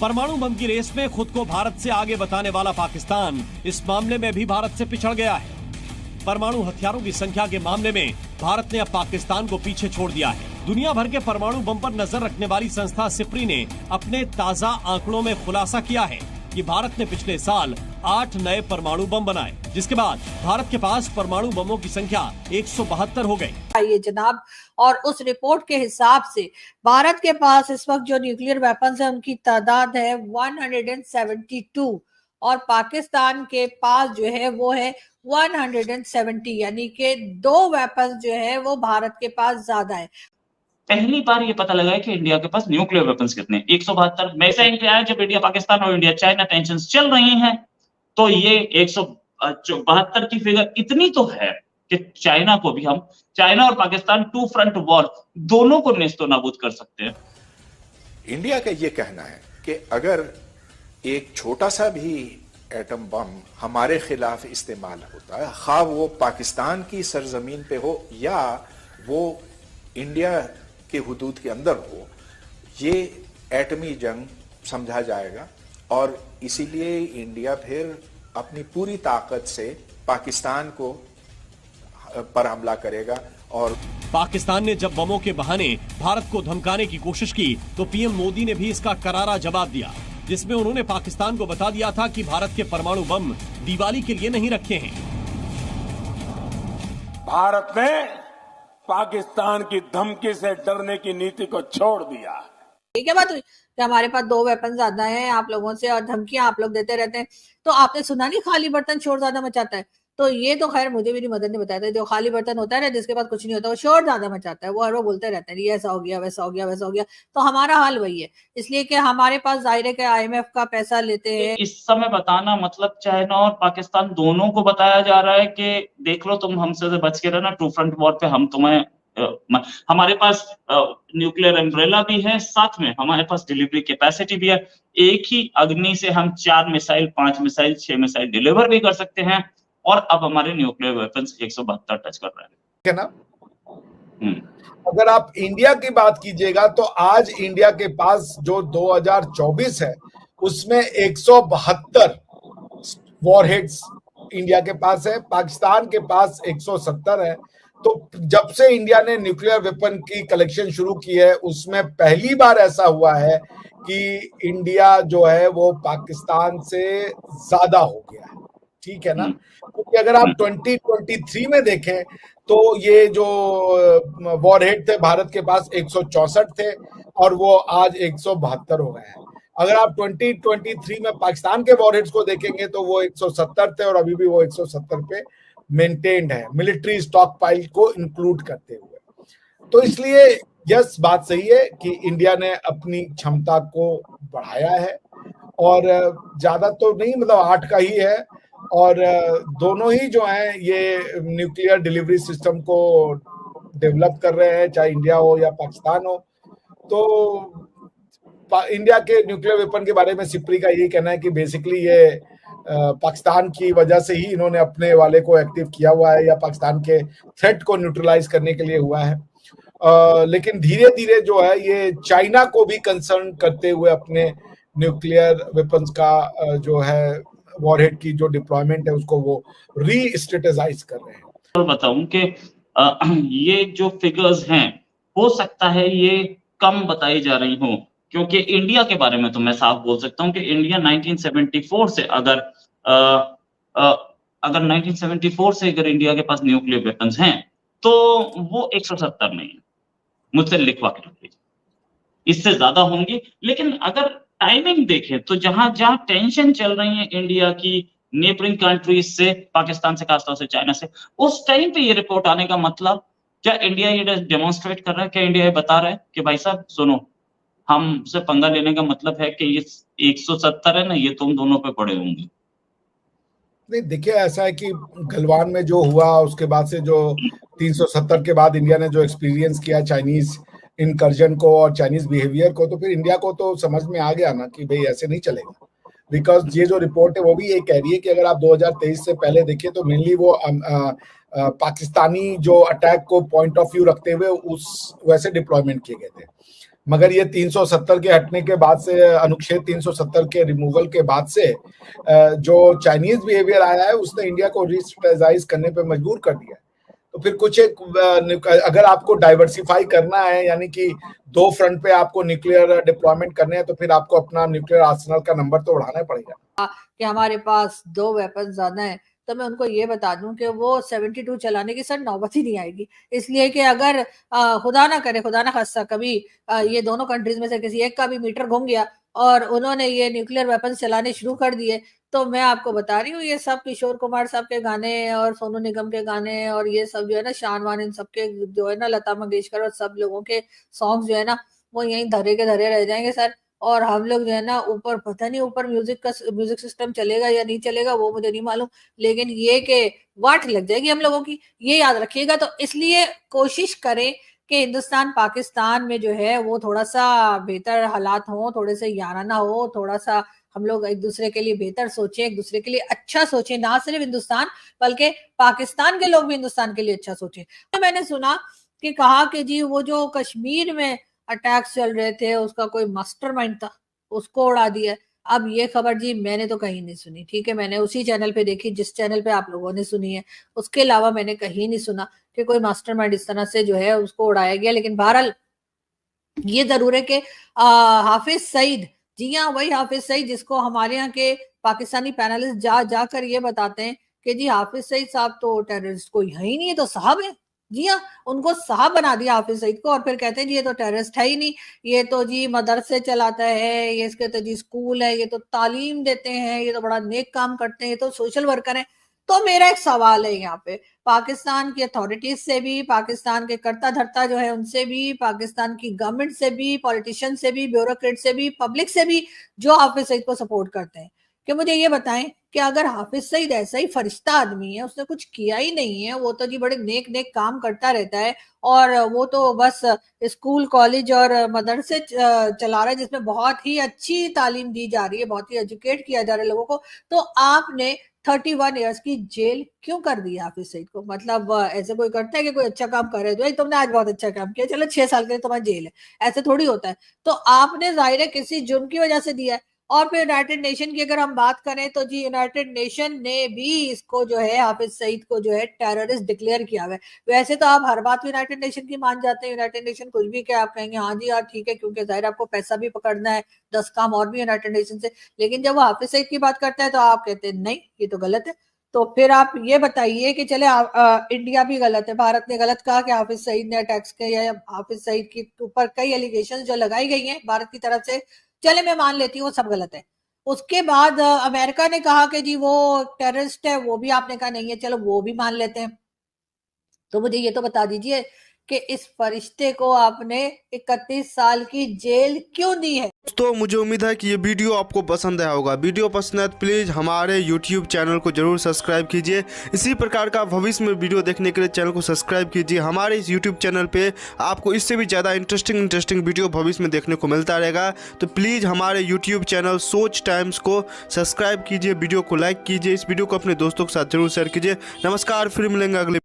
परमाणु बम की रेस में खुद को भारत से आगे बताने वाला पाकिस्तान इस मामले में भी भारत से पिछड़ गया है। परमाणु हथियारों की संख्या के मामले में भारत ने अब पाकिस्तान को पीछे छोड़ दिया है। दुनिया भर के परमाणु बम पर नजर रखने वाली संस्था सिप्री ने अपने ताजा आंकड़ों में खुलासा किया है कि भारत ने पिछले साल 8 नए परमाणु बम बनाए, जिसके बाद भारत के पास परमाणु बमों की संख्या 172 हो गई। ये जनाब, और उस रिपोर्ट के हिसाब से भारत के पास इस वक्त जो न्यूक्लियर वेपन्स है उनकी तादाद है 172 और पाकिस्तान के पास जो है वो है 170, यानी कि 2 वेपन्स जो है वो भारत के पास ज्यादा है। पहली बार ये पता लगा है कि इंडिया के पास न्यूक्लियर वेपन्स कितने, 172। मैं टाइम पे आया जब इंडिया पाकिस्तान और इंडिया चाइना टेंशंस चल रही हैं, तो ये 172 की फिगर इतनी तो है कि चाइना को भी हम, चाइना और पाकिस्तान टू फ्रंट वॉर दोनों को नेस्तो नाबूद कर सकते हैं। इंडिया का ये कहना है कि अगर एक छोटा सा भी एटम बम हमारे खिलाफ इस्तेमाल होता है, खा वो पाकिस्तान की सरजमीन पे हो या वो इंडिया के हुदूद के अंदर हो, ये एटमी जंग समझा जाएगा और इसीलिए इंडिया फिर अपनी पूरी ताकत से पाकिस्तान को पर हमला करेगा। और पाकिस्तान ने जब बमों के बहाने भारत को धमकाने की कोशिश की तो पीएम मोदी ने भी इसका करारा जवाब दिया, जिसमें उन्होंने पाकिस्तान को बता दिया था कि भारत के परमाणु बम दिवाली के लिए नहीं रखे हैं। भारत ने पाकिस्तान की धमकी से डरने की नीति को छोड़ दिया। ठीक है बात हुई कि हमारे पास 2 वेपन ज्यादा हैं आप लोगों से और धमकियां आप लोग देते रहते हैं। तो आपने सुना नहीं खाली बर्तन शोर ज्यादा मचाता है? तो ये तो खैर मुझे मेरी मदर ने बताया था, जो खाली बर्तन होता है ना, जिसके पास कुछ नहीं होता, वो शोर ज्यादा मचाता है, वो हर वो बोलते रहते हैं ये ऐसा हो गया, वैसा हो गया, वैसा हो गया। तो हमारा हाल वही है, इसलिए कि हमारे पास जाहिर है कि IMF का पैसा लेते हैं। इस समय बताना मतलब चाइना और पाकिस्तान दोनों को बताया जा रहा है कि देख लो तुम हमसे बच के रहना, टू फ्रंट वॉर पे हम तुम्हें, हमारे पास न्यूक्लियर एम्ब्रेला भी है, साथ में हमारे पास डिलीवरी कैपेसिटी भी है। एक ही अग्नि से हम 4 मिसाइल, 5 मिसाइल, 6 मिसाइल डिलीवर भी कर सकते हैं और अब हमारे न्यूक्लियर वेपन्स 172 टच कर रहे हैं, है ना। अगर आप इंडिया की बात कीजिएगा तो आज इंडिया के पास जो 2024 है उसमें 172 वॉरहेड्स इंडिया के पास है, पाकिस्तान के पास 170 है। तो जब से इंडिया ने न्यूक्लियर वेपन की कलेक्शन शुरू की है उसमें पहली बार ऐसा हुआ है कि इंडिया जो है वो पाकिस्तान से ज्यादा हो गया है। ठीक है ना, क्योंकि अगर आप 2023 में देखें तो ये जो वॉरहेड थे भारत के पास 164 थे और वो आज 172 हो गए हैं। अगर आप 2023 में पाकिस्तान के वॉरहेड्स को देखेंगे तो वो 170 थे और अभी भी वो 170 पे मेंटेन्ड है, मिलिट्री स्टॉक पाइल को इंक्लूड करते हुए। तो इसलिए यस, बात सही है कि इंडिया ने अपनी क्षमता को बढ़ाया है और ज्यादा तो नहीं, मतलब 8 का ही है और दोनों ही जो हैं ये न्यूक्लियर डिलीवरी सिस्टम को डेवलप कर रहे हैं, चाहे इंडिया हो या पाकिस्तान हो। तो इंडिया के न्यूक्लियर वेपन के बारे में सिप्री का यही कहना है कि बेसिकली ये पाकिस्तान की वजह से ही इन्होंने अपने वाले को एक्टिव किया हुआ है या पाकिस्तान के थ्रेट को न्यूट्रलाइज करने के लिए हुआ है। लेकिन धीरे धीरे जो है ये चाइना को भी कंसर्न करते हुए अपने न्यूक्लियर वेपन्स का जो है वॉरहेड की जो डिप्लॉयमेंट है उसको वो री-स्टेटसाइज कर रहे हैं। तो बताऊं कि ये जो फिगर्स हैं हो सकता है ये कम बताई जा रही हो, क्योंकि इंडिया के बारे में तो मैं साफ बोल सकता हूं कि इंडिया 1974 से अगर 1974 से अगर इंडिया के पास न्यूक्लियर वेपन्स हैं तो वो 170 नहीं है, मुझसे लिखवा के रख लीजिए, इससे ज्यादा होंगे। लेकिन अगर टाइमिंग देखें तो जहां जहां टेंशन चल रही है इंडिया की नेबरिंग कंट्रीज से, पाकिस्तान से, खासतौर से चाइना से, उस टाइम पे ये रिपोर्ट आने का मतलब क्या इंडिया ये डेमोन्स्ट्रेट कर रहा है, क्या इंडिया ये बता रहा है कि भाई साहब सुनो, हमसे पंगा लेने का मतलब है कि ये 170 है ना, ये तुम दोनों पे पड़े होंगे। नहीं, देखिए ऐसा है कि गलवान में जो हुआ उसके बाद से जो 370 के बाद इंडिया ने जो एक्सपीरियंस किया चाइनीज इनकर्जन को और चाइनीज बिहेवियर को, तो फिर इंडिया को तो समझ में आ गया ना कि भाई ऐसे नहीं चलेगा। बिकॉज ये जो रिपोर्ट है वो भी ये कह रही है कि अगर आप 2023 से पहले देखिए तो मेनली वो पाकिस्तानी जो अटैक को पॉइंट ऑफ व्यू रखते हुए उस वैसे डिप्लॉयमेंट किए गए थे। मगर ये 370 के हटने के बाद से, अनुच्छेद 370 के रिमूवल के बाद से जो चाइनीज बिहेवियर आया है उसने इंडिया को रीस्ट्रेटजाइज करने पे मजबूर कर दिया है। तो फिर कुछ एक, अगर आपको डाइवर्सिफाई करना है, यानी कि 2 फ्रंट पे आपको न्यूक्लियर डिप्लॉयमेंट करने हैं, तो फिर आपको अपना न्यूक्लियर आर्सेनल का नंबर तो बढ़ाना पड़ेगा। कि हमारे पास 2 वेपन ज्यादा हैं, तो मैं उनको ये बता दूं कि वो 72 चलाने की सर नौबत ही नहीं आएगी। इसलिए कि अगर खुदा ना करे, खुदा ना खास्ता, कभी ये दोनों कंट्रीज में से किसी एक का भी मीटर घूम गया और उन्होंने ये न्यूक्लियर वेपन चलाने शुरू कर दिए, तो मैं आपको बता रही हूँ ये सब किशोर कुमार साहब के गाने और सोनू निगम के गाने और ये सब जो है ना, शानवान, इन सबके जो है ना, लता मंगेशकर और सब लोगों के सॉन्ग्स जो है ना, वो यहीं धरे के धरे रह जाएंगे सर। और हम लोग जो है ना ऊपर, पता नहीं ऊपर म्यूजिक सिस्टम चलेगा या नहीं चलेगा, वो मुझे नहीं मालूम, लेकिन ये कि वाट लग जाएगी हम लोगों की, ये याद रखिएगा। तो इसलिए कोशिश करें कि हिंदुस्तान पाकिस्तान में जो है वो थोड़ा सा बेहतर हालात हो, थोड़े से याराना हो, थोड़ा सा हम लोग एक दूसरे के लिए बेहतर सोचें, एक दूसरे के लिए अच्छा सोचें, ना सिर्फ हिंदुस्तान बल्कि पाकिस्तान के लोग भी हिंदुस्तान के लिए अच्छा सोचें। तो मैंने सुना कि कहा कि जी वो जो कश्मीर में अटैक्स चल रहे थे उसका कोई मास्टरमाइंड था, उसको उड़ा दिया। अब ये खबर जी मैंने तो कहीं नहीं सुनी, ठीक है, मैंने उसी चैनल पे देखी जिस चैनल पे आप लोगों ने सुनी है, उसके अलावा मैंने कहीं नहीं सुना कि कोई मास्टरमाइंड इस तरह से जो है उसको उड़ाया गया। लेकिन बहरहाल ये जरूर है कि हाफिज सईद, जी हाँ वही हाफिज सईद जिसको हमारे यहाँ के पाकिस्तानी पैनलिस्ट जाकर ये बताते हैं कि जी हाफिज सईद साहब तो टेररिस्ट कोई है ही नहीं, है तो साहब है। जी हाँ, उनको साहब बना दिया हाफिज सईद को, और फिर कहते हैं जी ये तो टेररिस्ट है ही नहीं, ये तो जी मदरसे चलाता है, ये इसके तो जी स्कूल है, ये तो तालीम देते हैं, ये तो बड़ा नेक काम करते हैं, ये तो सोशल वर्कर है। तो मेरा एक सवाल है यहाँ पे, पाकिस्तान की अथॉरिटीज से भी, पाकिस्तान के कर्ता धर्ता जो है उनसे भी, पाकिस्तान की गवर्नमेंट से भी, पॉलिटिशियन से भी, ब्यूरोक्रेट से भी, पब्लिक से भी जो हाफिज सईद को सपोर्ट करते हैं, कि मुझे ये बताएं कि अगर हाफिज सईद ऐसा ही फरिश्ता आदमी है, उसने कुछ किया ही नहीं है, वो तो जी बड़े नेक नेक काम करता रहता है और वो तो बस स्कूल कॉलेज और मदरसे चला रहा है जिसमें बहुत ही अच्छी तालीम दी जा रही है, बहुत ही एजुकेट किया जा रहा है लोगों को, तो आपने 31 इयर्स की जेल क्यों कर दी हाफिज सईद को? मतलब ऐसे कोई करता है कि कोई अच्छा काम करे तो तुमने आज बहुत अच्छा काम किया, चलो 6 साल के लिए तुम्हारी जेल है, ऐसे थोड़ी होता है। तो आपने जाहिर है किसी जुर्म की वजह से दिया है। और फिर यूनाइटेड नेशन की अगर हम बात करें तो जी यूनाइटेड नेशन ने भी इसको जो है हाफिज सईद को जो है टेररिस्ट डिक्लेयर किया हुआ है। वैसे तो आप हर बात यूनाइटेड नेशन की मान जाते हैं, यूनाइटेड नेशन कुछ भी क्या आप कहेंगे हाँ जी यार ठीक है, क्योंकि जाहिर आपको पैसा भी पकड़ना है, 10 काम और भी यूनाइटेड नेशन से, लेकिन जब वो हाफिज सईद की बात करता है तो आप कहते हैं नहीं ये तो गलत है। तो फिर आप ये बताइए कि चले इंडिया भी गलत है, भारत ने गलत कहा कि हाफिज सईद ने अटैक्स किया, या हाफिज सईद के ऊपर कई एलिगेशन जो लगाई गई हैं भारत की तरफ से, चले मैं मान लेती हूँ वो सब गलत है। उसके बाद अमेरिका ने कहा कि जी वो टेररिस्ट है, वो भी आपने कहा नहीं है, चलो वो भी मान लेते हैं। तो मुझे ये तो बता दीजिए कि इस फरिश्ते को आपने 31 साल की जेल क्यों दी है? तो मुझे उम्मीद है कि ये वीडियो आपको पसंद आया होगा। वीडियो पसंद है तो प्लीज़ हमारे YouTube चैनल को जरूर सब्सक्राइब कीजिए। इसी प्रकार का भविष्य में वीडियो देखने के लिए चैनल को सब्सक्राइब कीजिए। हमारे इस YouTube चैनल पे आपको इससे भी ज़्यादा इंटरेस्टिंग वीडियो भविष्य में देखने को मिलता रहेगा। तो प्लीज़ हमारे YouTube चैनल सोच टाइम्स को सब्सक्राइब कीजिए, वीडियो को लाइक कीजिए, इस वीडियो को अपने दोस्तों के साथ जरूर शेयर कीजिए। नमस्कार, फिर मिलेंगे अगले